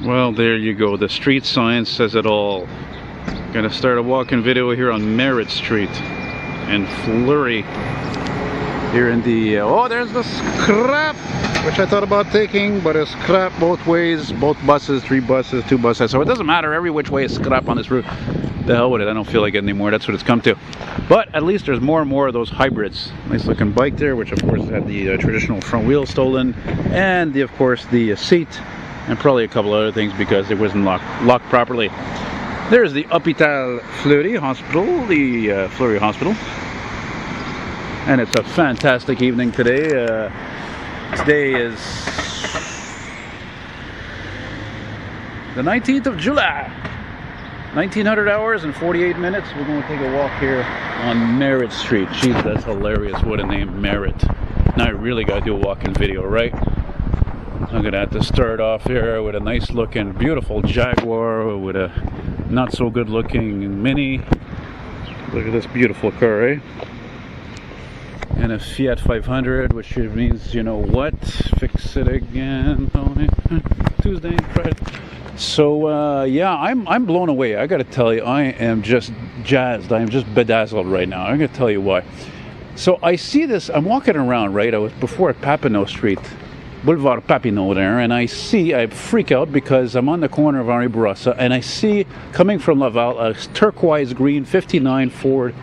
Well, there you go. The street sign says it all. Gonna start a walking video here on Merrit Street in Fleury. Here in the oh, there's the scrap, which I thought about taking, but it's scrap both ways, both buses, 3 buses, 2 buses. So it doesn't matter. Every which way is scrap on this route. The hell with it. I don't feel like it anymore. That's what it's come to. But at least there's more and more of those hybrids. Nice looking bike there, which of course had the traditional front wheel stolen, and of course the seat, and probably a couple other things because it wasn't locked properly. There's the Hôpital Fleury Hospital, the Fleury Hospital. And it's a fantastic evening today. Today is the 19th of July. 1900 hours and 48 minutes. We're going to take a walk here on Merrit Street. Jeez, that's hilarious. What a name, Merrit. Now I really got to do a walking video, right? I'm going to have to start off here with a nice looking, beautiful Jaguar with a not so good looking Mini. Look at this beautiful car, eh? And a Fiat 500, which means, you know what? Fix it again. Tuesday, Friday. So yeah, I'm blown away. I gotta tell you, I am just jazzed. I am just bedazzled right now. I'm gonna tell you why. So I see this. I'm walking around, right? I was before at Papineau Street, Boulevard Papineau there, and I freak out because I'm on the corner of Henri Bourassa, and I see coming from Laval a turquoise green '59 Ford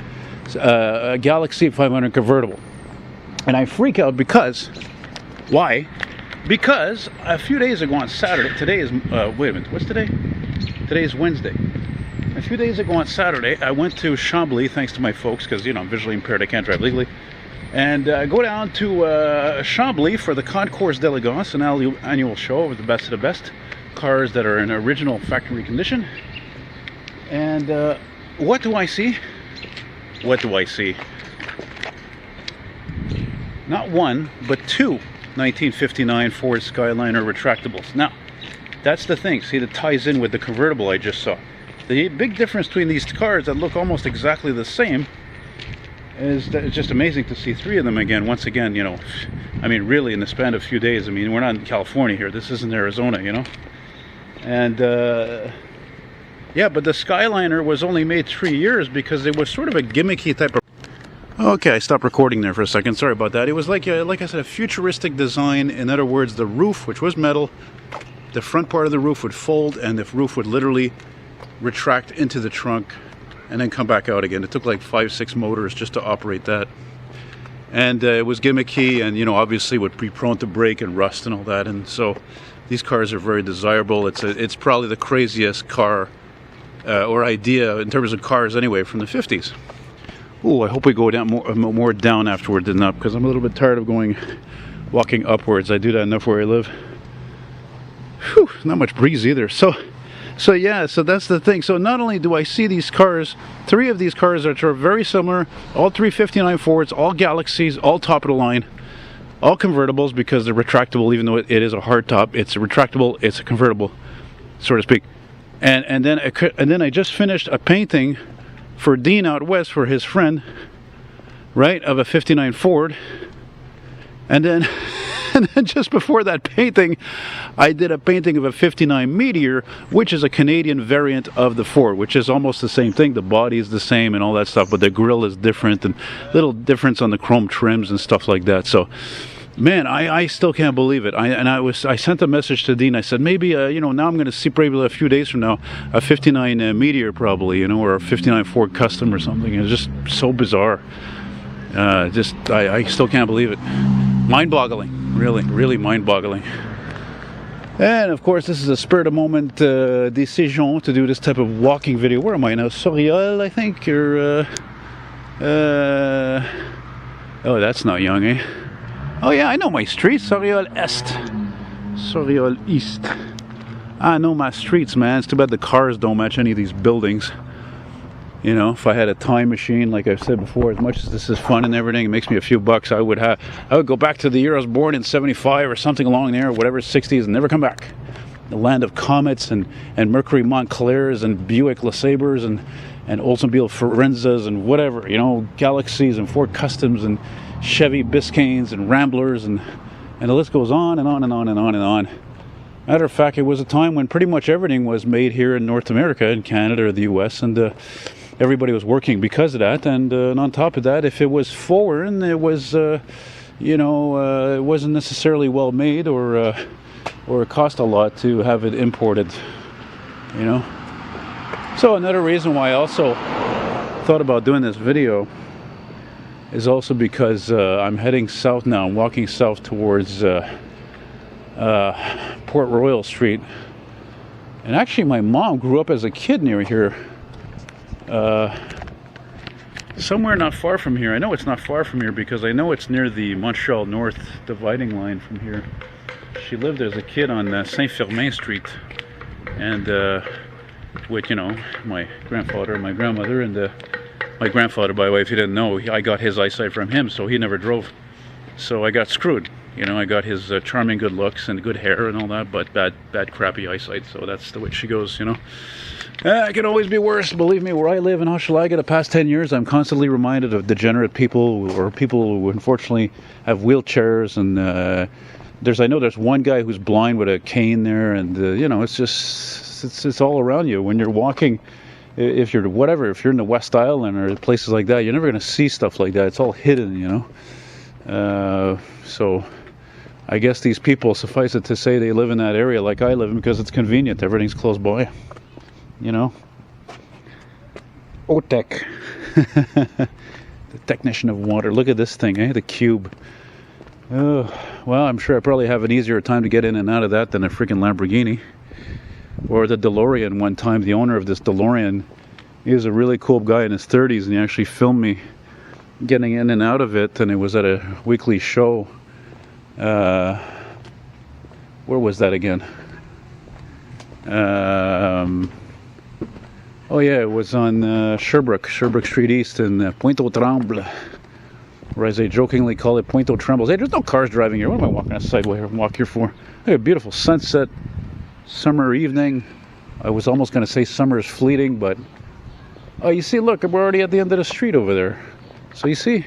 Galaxy 500 convertible, and I freak out because why? Because a few days ago on Saturday, today is, wait a minute, what's today? Today is Wednesday. A few days ago on Saturday, I went to Chambly, thanks to my folks, because, you know, I'm visually impaired, I can't drive legally. And go down to Chambly for the Concours d'Elegance, an annual show of the best of the best cars that are in original factory condition. And what do I see? What do I see? Not one, but 2 1959 Ford Skyliner retractables. Now, that's the thing. See, that ties in with the convertible I just saw. The big difference between these cars that look almost exactly the same is that it's just amazing to see 3 of them again. Once again, you know, I mean, really in the span of a few days. I mean, we're not in California here. This isn't Arizona, you know. And yeah, but the Skyliner was only made 3 years because it was sort of a gimmicky type of... Okay, I stopped recording there for a second. Sorry about that. It was like I said, a futuristic design. In other words, the roof, which was metal, the front part of the roof would fold, and the roof would literally retract into the trunk and then come back out again. It took like 5-6 motors just to operate that. And it was gimmicky, and, you know, obviously would be prone to break and rust and all that. And so these cars are very desirable. It's probably the craziest car or idea in terms of cars anyway from the 50s. Oh, I hope we go down more down afterward than up, because I'm a little bit tired of walking upwards. I do that enough where I live. Whew, not much breeze either. So yeah, so that's the thing. So not only do I see these cars, 3 of these cars that are very similar, all 359 Fords, all Galaxies, all top of the line, all convertibles because they're retractable, even though it is a hard top. It's a retractable, it's a convertible, so to speak. And then I just finished a painting for Dean out west for his friend, right, of a 59 Ford. And then just before that painting, I did a painting of a 59 Meteor, which is a Canadian variant of the Ford, which is almost the same thing. The body is the same and all that stuff, but the grille is different and little difference on the chrome trims and stuff like that. So, man, I still can't believe it. I sent a message to Dean. I said, maybe, you know, now I'm going to see probably a few days from now a 59 Meteor probably, you know, or a 59 Ford Custom or something. It's just so bizarre. I still can't believe it. Mind-boggling. Really, really mind-boggling. And of course, this is a spur-of-the-moment decision to do this type of walking video. Where am I now? Soriol, I think, or oh, that's not young, eh? Oh yeah, I know my street. Soriol Est, Soriol East. I know my streets, man. It's too bad the cars don't match any of these buildings. You know, if I had a time machine, like I've said before, as much as this is fun and everything, it makes me a few bucks, I would go back to the year I was born in 75 or something along there, or whatever, 60s, and never come back. The land of Comets and Mercury Montclairs and Buick LeSabres and Oldsmobile Forenzas and whatever, you know, Galaxies and Ford Customs and Chevy Biscaynes and Ramblers, and the list goes on and on and on and on and on. Matter of fact, it was a time when pretty much everything was made here in North America, in Canada or the US, and everybody was working because of that. And on top of that, if it was foreign, it was, you know, it wasn't necessarily well made, or it cost a lot to have it imported, you know. So another reason why I also thought about doing this video is also because I'm heading south now. I'm walking south towards Port Royal Street, and actually my mom grew up as a kid near here, somewhere not far from here. I know it's not far from here because I know it's near the Montreal North dividing line from here. She lived as a kid on Saint-Firmin Street, and with, you know, my grandfather and my grandmother, and my grandfather, by the way, if you didn't know, I got his eyesight from him, so he never drove, so I got screwed. You know, I got his charming good looks and good hair and all that, but bad crappy eyesight. So that's the way she goes, you know. It can always be worse. Believe me, where I live in Hochelaga, the past 10 years, I'm constantly reminded of degenerate people, or people who unfortunately have wheelchairs. And I know there's one guy who's blind with a cane there, and you know, it's just it's all around you when you're walking. If you're in the West Island or places like that, you're never going to see stuff like that. It's all hidden, you know. So I guess these people, suffice it to say, they live in that area like I live in because it's convenient. Everything's close by, you know. OTEC. The technician of water. Look at this thing, eh? The cube. Oh, well, I'm sure I probably have an easier time to get in and out of that than a freaking Lamborghini. Or the DeLorean one time. The owner of this DeLorean, he was a really cool guy in his 30s, and he actually filmed me getting in and out of it, and it was at a weekly show. Where was that again? Oh yeah, it was on Sherbrooke Street East in Pointe-aux-Trembles, or as they jokingly call it, Pointe-aux-Trembles. Hey, there's no cars driving here. What am I walking a sideway here? Walk here for? Hey, a beautiful sunset, summer evening. I was almost going to say summer is fleeting, but oh, you see, look, we're already at the end of the street over there. So you see,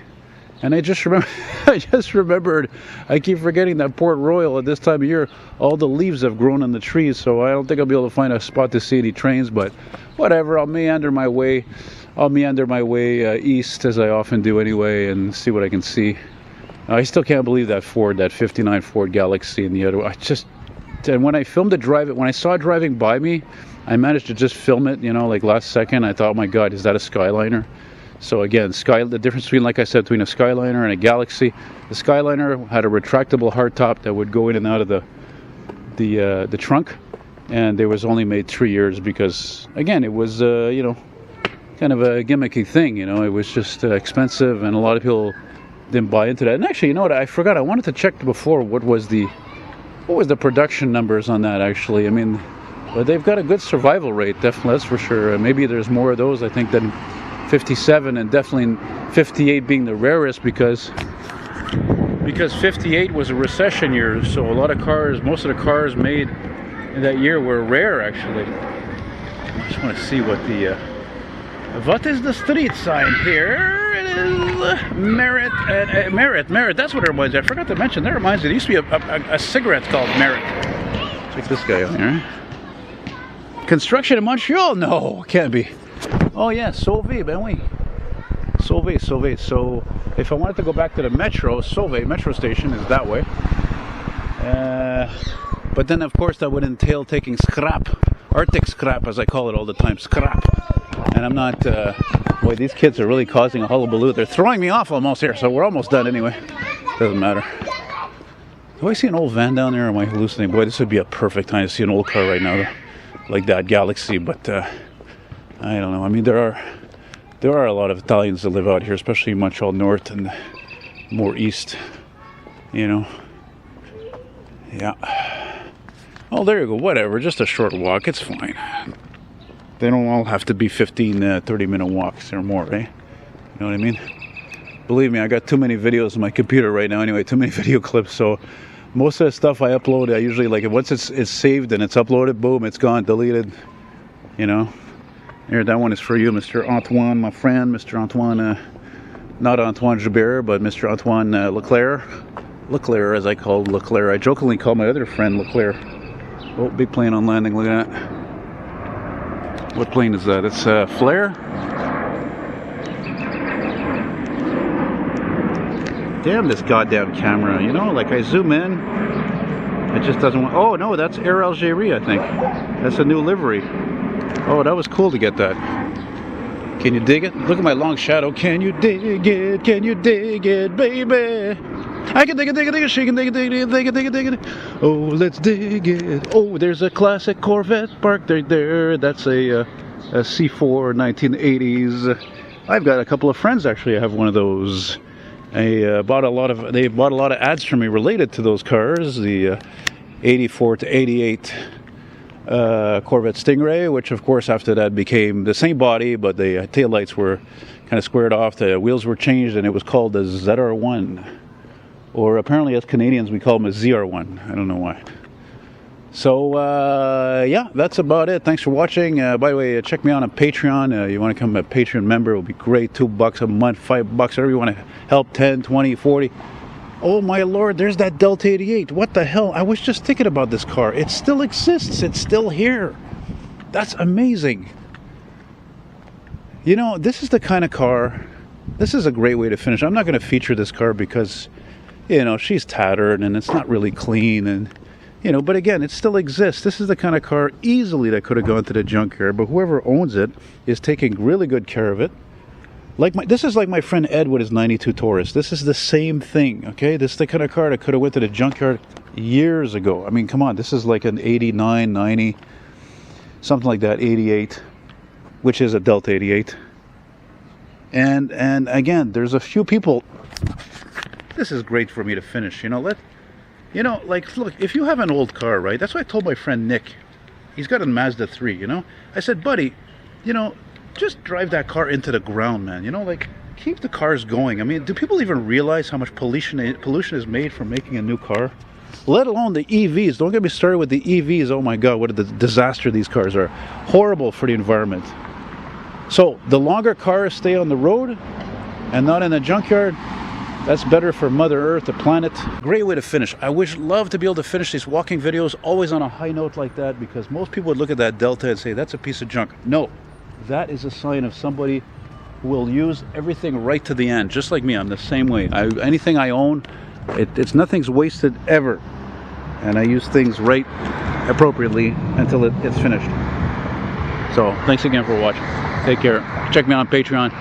and I just remembered, I keep forgetting that Port Royal at this time of year, all the leaves have grown on the trees, so I don't think I'll be able to find a spot to see any trains, but whatever, I'll meander my way east, as I often do anyway, and see what I can see. I still can't believe that Ford, that 59 Ford Galaxy, and the other, and when I filmed it when I saw it driving by me, I managed to just film it, you know, like last second. I thought, oh my God, is that a Skyliner? So again, the difference between, like I said, between a Skyliner and a Galaxy, the Skyliner had a retractable hardtop that would go in and out of the trunk, and it was only made 3 years because, again, it was you know, kind of a gimmicky thing. You know, it was just expensive, and a lot of people didn't buy into that. And actually, you know what? I forgot. I wanted to check before what was the production numbers on that. Actually, I mean, but they've got a good survival rate, definitely, that's for sure. Maybe there's more of those, I think, than 57, and definitely 58 being the rarest because 58 was a recession year, so a lot of cars, most of the cars made in that year were rare, actually. I just want to see what is the street sign here? It is Merrit, Merrit, that's what it reminds me. I forgot to mention, that reminds me, there used to be a cigarette called Merrit. Check this guy out here. Construction in Montreal? No, can't be. Oh yeah, Sauvé, ben oui. Sauvé. So if I wanted to go back to the metro, Sauvé metro station is that way. But then of course that would entail taking scrap, Arctic scrap as I call it all the time, scrap. And I'm not, boy, these kids are really causing a hullabaloo. They're throwing me off almost here, so we're almost done anyway. Doesn't matter. Do I see an old van down there, or am I hallucinating? Boy, this would be a perfect time to see an old car right now, like that Galaxy, but I don't know. I mean, there are a lot of Italians that live out here, especially in Montreal North and more east, you know. Yeah. Oh, there you go. Whatever. Just a short walk. It's fine. They don't all have to be 15, 30-minute walks or more, eh? You know what I mean? Believe me, I got too many videos on my computer right now anyway, too many video clips, so most of the stuff I upload, I usually, like, once it's saved and it's uploaded, boom, it's gone, deleted, you know. Here, that one is for you, Mr. Antoine, my friend, Mr. Antoine, not Antoine Joubert, but Mr. Antoine Leclerc, as I call Leclerc. I jokingly call my other friend Leclerc. Oh, big plane on landing, look at that. What plane is that? It's Flare? Damn this goddamn camera, you know, like I zoom in, it just doesn't want, oh no, that's Air Algérie, I think. That's a new livery. Oh, that was cool to get that. Can you dig it? Look at my long shadow. Can you dig it? Can you dig it, baby? I can dig it, she can dig it. Oh, let's dig it. Oh, there's a classic Corvette parked right there. That's a C4 1980s. I've got a couple of friends actually. I have one of those. They bought a lot of ads for me related to those cars. The 84 to 88 Corvette Stingray, which of course after that became the same body, but the taillights were kind of squared off. The wheels were changed, and it was called the ZR1. Or apparently as Canadians we call them a ZR1. I don't know why. So yeah, that's about it. Thanks for watching. By the way, check me out on Patreon. You want to become a Patreon member, it will be great. $2 a month, $5, whatever you want to help, 10, 20, 40. Oh my lord, there's that Delta 88. What the hell? I was just thinking about this car. It still exists. It's still here. That's amazing. You know, this is the kind of car, this is a great way to finish. I'm not going to feature this car because, you know, she's tattered and it's not really clean, and you know, but again, it still exists. This is the kind of car easily that could have gone to the junkyard, but whoever owns it is taking really good care of it. This is like my friend Ed with his 92 Taurus. This is the same thing, okay? This is the kind of car that could have went to the junkyard years ago. I mean, come on, this is like an 89, 90, something like that, 88, which is a Delta 88. And again, there's a few people. This is great for me to finish, you know, like, look, if you have an old car, right? That's what I told my friend Nick. He's got a Mazda 3, you know? I said, buddy, you know, just drive that car into the ground, man. You know, like, keep the cars going. I mean, do people even realize how much pollution is made from making a new car? Let alone the EVs. Don't get me started with the EVs. Oh my God, what a disaster these cars are. Horrible for the environment. So, the longer cars stay on the road and not in the junkyard, that's better for Mother Earth, the planet. Great way to finish. I would love to be able to finish these walking videos always on a high note like that, because most people would look at that Delta and say, that's a piece of junk. No, that is a sign of somebody who will use everything right to the end, just like me. I'm the same way. Anything I own, nothing's wasted ever. And I use things right appropriately until it's finished. So, thanks again for watching. Take care. Check me out on Patreon.